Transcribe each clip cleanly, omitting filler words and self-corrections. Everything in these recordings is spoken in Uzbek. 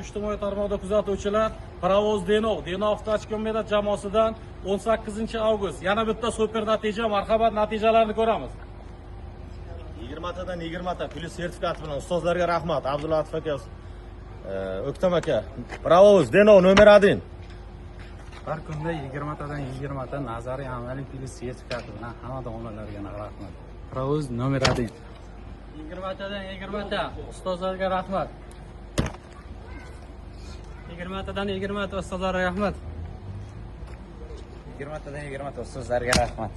ijtimoiy tarmoqda kuzatuvchilar, Parovoz Denov avtoachkommedat jamoasidan 18-avgust yana bitta super natija, marhamat, natijalarini ko'ramiz. 20 tadan 20 ta plyus sertifikati bilan ustozlarga rahmat. Abdulatif aka, O'ktam aka. Parovoz Denov nomer 1. Har kunda 20 tadan 20 ta nazariy amaliy plyus sertifikati bilan hamma domlalarga rahmat. Parovoz nomer 1. 20 tadan 20 ta ustozlarga rahmat. 20 tadan 20 ta ustozlarga rahmat. 20 tadan 20 ta ustozlarga rahmat.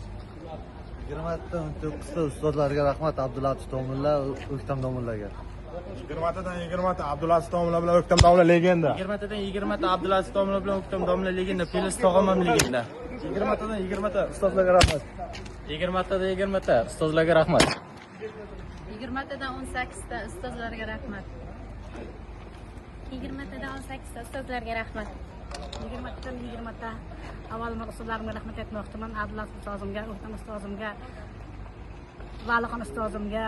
20 tadan 19 ta ustozlarga rahmat. Abdulatif domla, O'ktam domlaga. 20 tadan 20 ta Abdulatif domla bilan O'ktam domla legenda. 20 tadan 20 ta Abdulatif domla bilan O'ktam domla legenda, plyus tog'amam legenda. 20 tadan 20 ta ustozlarga rahmat. 20 tadan 20 ta ustozlarga rahmat. 20 tadan 18 ta ustozlarga rahmat. 20 tadan 18 ta ustozlarga rahmat. 20 tadan 20 ta avvalroq ustozlarimga rahmat aytmoqchiman. Abdulatif ustozimga, O'ktam ustozimga, Valixon ustozimga,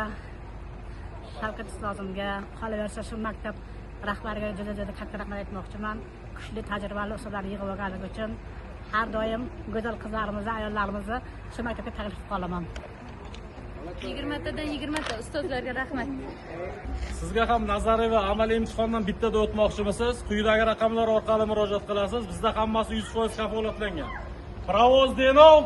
Shavkat ustozimga, qolaversa shu maktab rahbariga juda katta rahmat aytmoqchiman. Kuchli tajribali ustozlarni yig'ib olganligi uchun har doim go'zal qizlarimizni, ayollarimizni shu maktabga taklif qolaman. 20 tadan 20 ta ustozlarga rahmat. Sizga ham nazariy va amaliy imtihondan bittada o'tmoqchimisiz? Quyidagi raqamlar orqali murojaat qilasiz. Bizda hammasi 100% kafolatlangan. Parovoz Denov